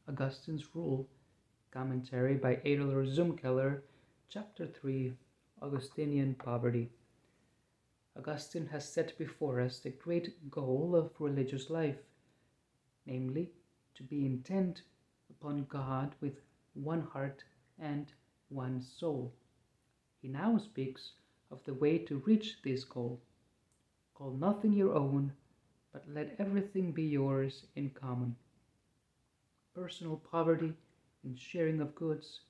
Augustine's Rule, commentary by Adler Zumkeller, Chapter 3, Augustinian Poverty. Augustine has set before us the great goal of religious life, namely, to be intent upon God with one heart and one soul. He now speaks of the way to reach this goal. Call nothing your own, but let everything be yours in common. Personal poverty and sharing of goods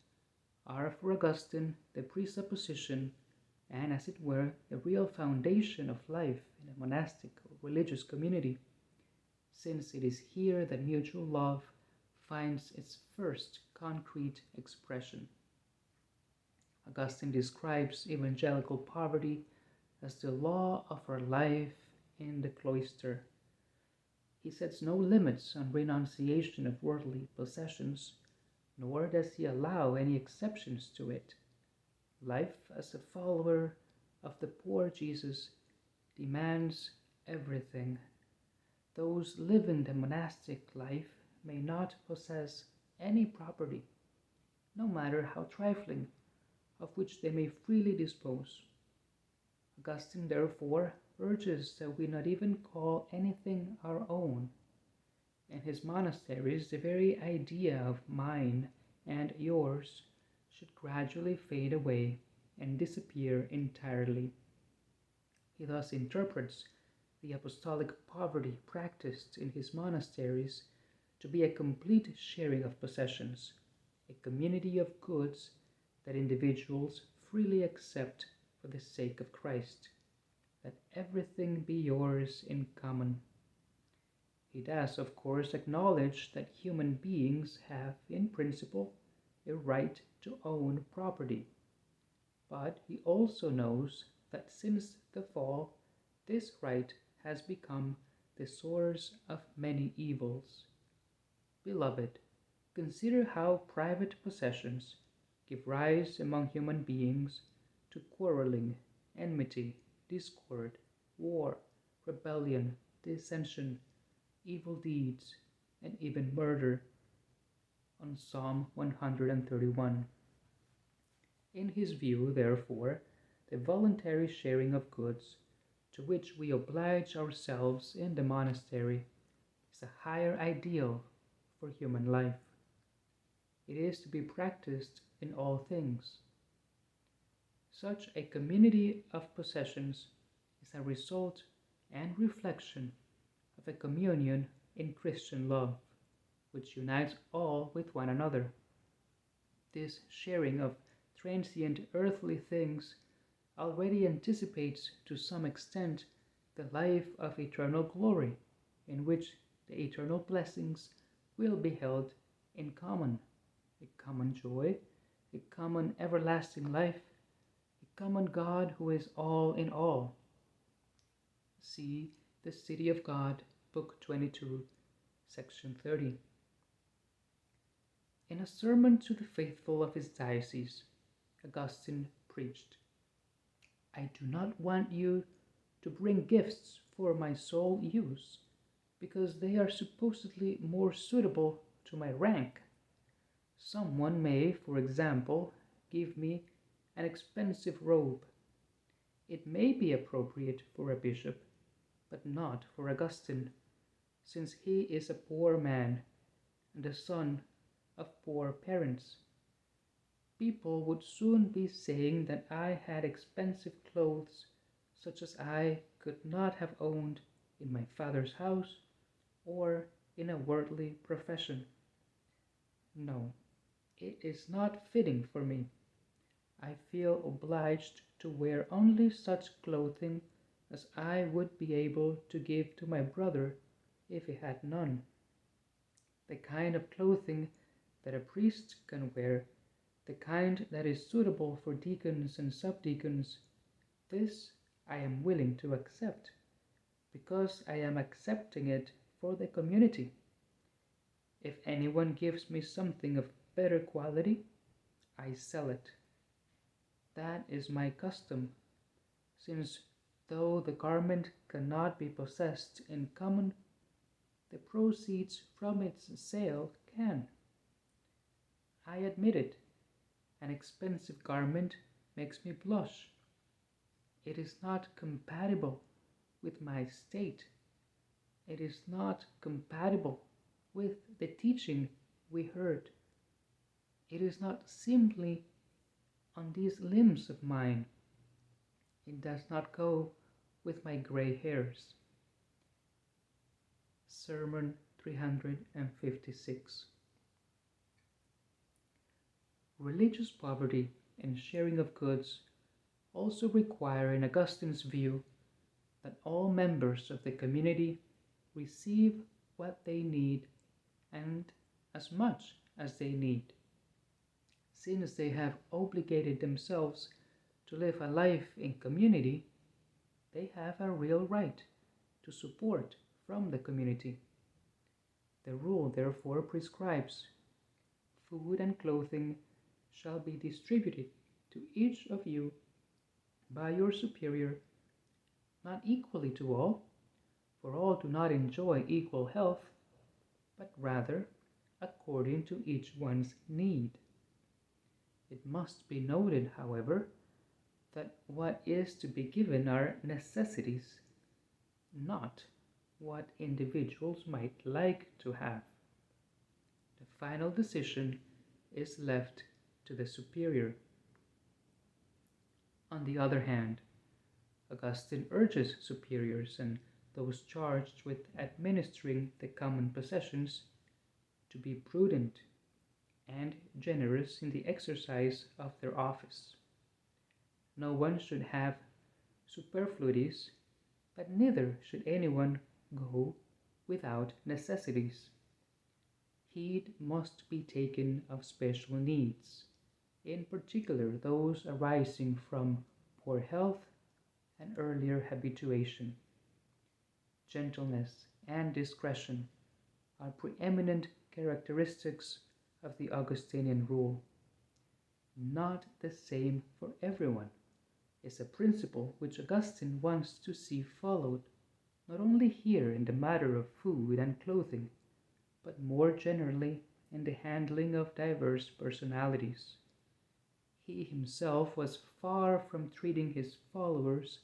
are for Augustine the presupposition and, as it were, the real foundation of life in a monastic or religious community, since it is here that mutual love finds its first concrete expression. Augustine describes evangelical poverty as the law of our life in the cloister. He sets no limits on renunciation of worldly possessions, nor does he allow any exceptions to it. Life as a follower of the poor Jesus demands everything. Those living the monastic life may not possess any property, no matter how trifling, of which they may freely dispose. Augustine therefore urges that we not even call anything our own. In his monasteries, the very idea of mine and yours should gradually fade away and disappear entirely. He thus interprets the apostolic poverty practiced in his monasteries to be a complete sharing of possessions, a community of goods that individuals freely accept for the sake of Christ. Let everything be yours in common. He does, of course, acknowledge that human beings have, in principle, a right to own property. But he also knows that since the fall, this right has become the source of many evils. Beloved, consider how private possessions give rise among human beings to quarreling, enmity, discord, war, rebellion, dissension, evil deeds, and even murder. On Psalm 131. In his view, therefore, the voluntary sharing of goods, to which we oblige ourselves in the monastery, is a higher ideal for human life. It is to be practiced in all things. Such a community of possessions is a result and reflection of a communion in Christian love, which unites all with one another. This sharing of transient earthly things already anticipates to some extent the life of eternal glory, in which the eternal blessings will be held in common, a common joy, a common everlasting life, a common God who is all in all. See The City of God, Book 22, Section 30. In a sermon to the faithful of his diocese, Augustine preached, "I do not want you to bring gifts for my sole use, because they are supposedly more suitable to my rank. Someone may, for example, give me an expensive robe. It may be appropriate for a bishop, but not for Augustine, since he is a poor man and the son of poor parents. People would soon be saying that I had expensive clothes such as I could not have owned in my father's house or in a worldly profession. No, it is not fitting for me. I feel obliged to wear only such clothing as I would be able to give to my brother if he had none. The kind of clothing that a priest can wear, the kind that is suitable for deacons and subdeacons, this I am willing to accept, because I am accepting it for the community. If anyone gives me something of better quality, I sell it. That is my custom, since though the garment cannot be possessed in common, the proceeds from its sale can. I admit it. An expensive garment makes me blush. It is not compatible with my state. It is not compatible with the teaching we heard. It is not simply on these limbs of mine. It does not go with my gray hairs. Sermon 356. Religious poverty and sharing of goods also require, in Augustine's view, that all members of the community receive what they need and as much as they need. Since they have obligated themselves to live a life in community, they have a real right to support from the community. The rule therefore prescribes food and clothing shall be distributed to each of you by your superior, not equally to all, for all do not enjoy equal health, but rather according to each one's need. It must be noted, however, that what is to be given are necessities, not what individuals might like to have. The final decision is left to the superior. On the other hand, Augustine urges superiors and those charged with administering the common possessions to be prudent and generous in the exercise of their office. No one should have superfluities, but neither should anyone go without necessities. Heed must be taken of special needs, in particular those arising from poor health and earlier habituation. Gentleness and discretion are preeminent characteristics of the Augustinian rule. Not the same for everyone is a principle which Augustine wants to see followed, not only here in the matter of food and clothing, but more generally in the handling of diverse personalities. He himself was far from treating his followers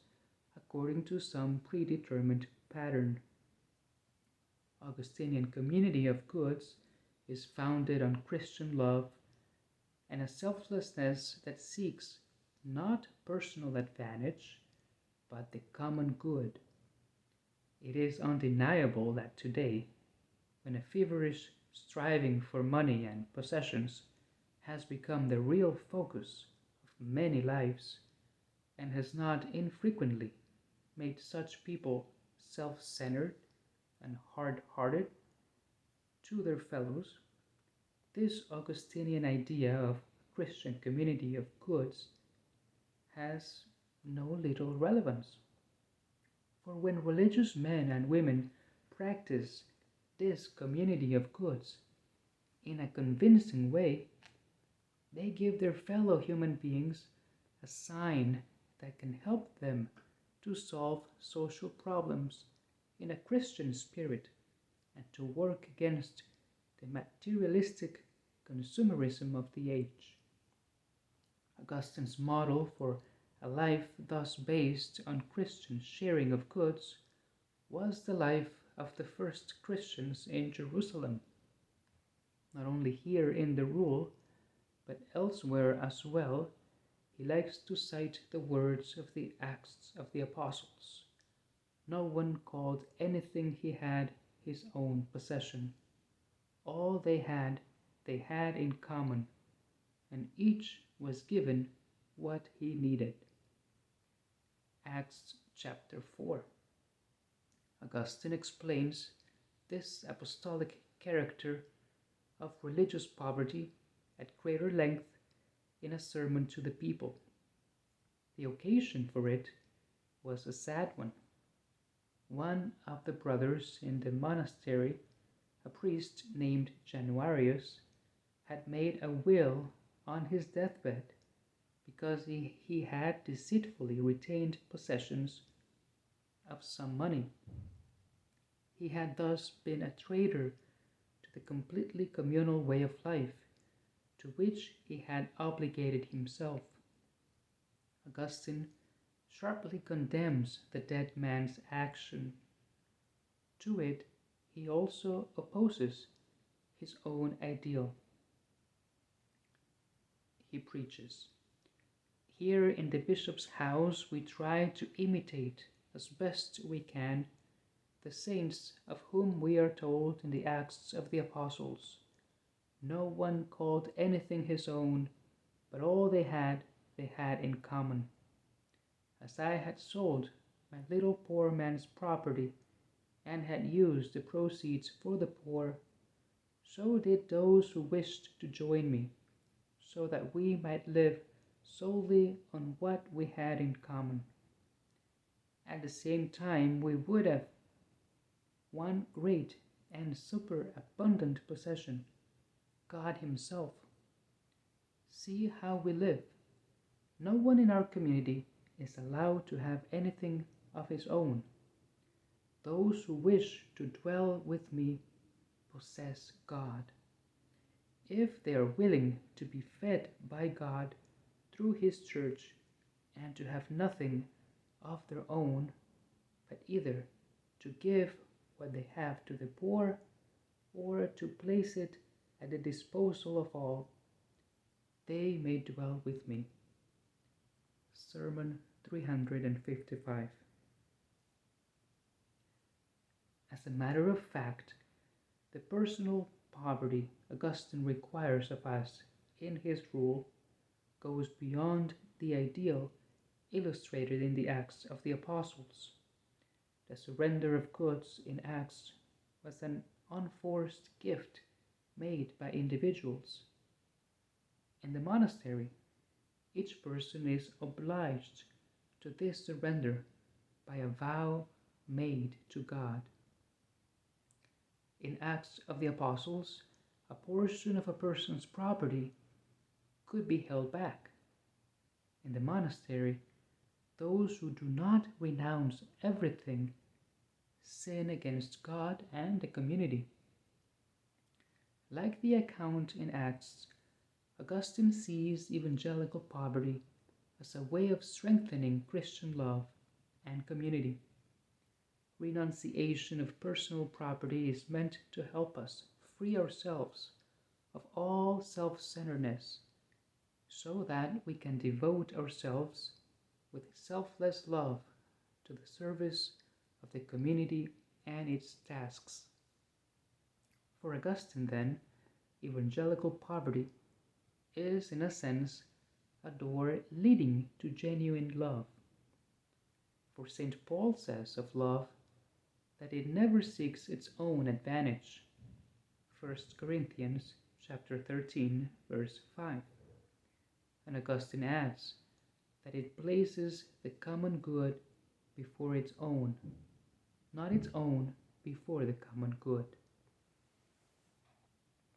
according to some predetermined pattern. Augustinian community of goods is founded on Christian love and a selflessness that seeks not personal advantage, but the common good. It is undeniable that today, when a feverish striving for money and possessions has become the real focus of many lives, and has not infrequently made such people self-centered and hard-hearted to their fellows, this Augustinian idea of Christian community of goods has no little relevance. For when religious men and women practice this community of goods in a convincing way, they give their fellow human beings a sign that can help them to solve social problems in a Christian spirit and to work against the materialistic consumerism of the age. Augustine's model for a life thus based on Christian sharing of goods was the life of the first Christians in Jerusalem, not only here in the rule, but elsewhere as well. He likes to cite the words of the Acts of the Apostles. No one called anything he had his own possession. All they had in common, and each was given what he needed. Acts chapter 4. Augustine explains this apostolic character of religious poverty at greater length in a sermon to the people. The occasion for it was a sad one. One of the brothers in the monastery, a priest named Januarius, had made a will on his deathbed because he had deceitfully retained possessions of some money. He had thus been a traitor to the completely communal way of life to which he had obligated himself. Augustine sharply condemns the dead man's action. To it he also opposes his own ideal. He preaches, "Here in the bishop's house we try to imitate as best we can the saints of whom we are told in the Acts of the Apostles, no one called anything his own, but all they had in common. As I had sold my little poor man's property and had used the proceeds for the poor, so did those who wished to join me, so that we might live solely on what we had in common. At the same time, we would have one great and superabundant possession, God Himself. See how we live. No one in our community is allowed to have anything of his own. Those who wish to dwell with me possess God. If they are willing to be fed by God through His church and to have nothing of their own, but either to give what they have to the poor or to place it at the disposal of all, they may dwell with me." Sermon 355. As a matter of fact, the personal poverty Augustine requires of us in his rule goes beyond the ideal illustrated in the Acts of the Apostles. The surrender of goods in Acts was an unforced gift made by individuals. In the monastery, each person is obliged to this surrender by a vow made to God. In Acts of the Apostles, a portion of a person's property could be held back. In the monastery, those who do not renounce everything sin against God and the community. Like the account in Acts, Augustine sees evangelical poverty as a way of strengthening Christian love and community. Renunciation of personal property is meant to help us free ourselves of all self-centeredness, so that we can devote ourselves with selfless love to the service of the community and its tasks. For Augustine, then, evangelical poverty is, in a sense, a door leading to genuine love. For St. Paul says of love that it never seeks its own advantage. 1 Corinthians chapter 13, verse 5. And Augustine adds that it places the common good before its own, not its own before the common good.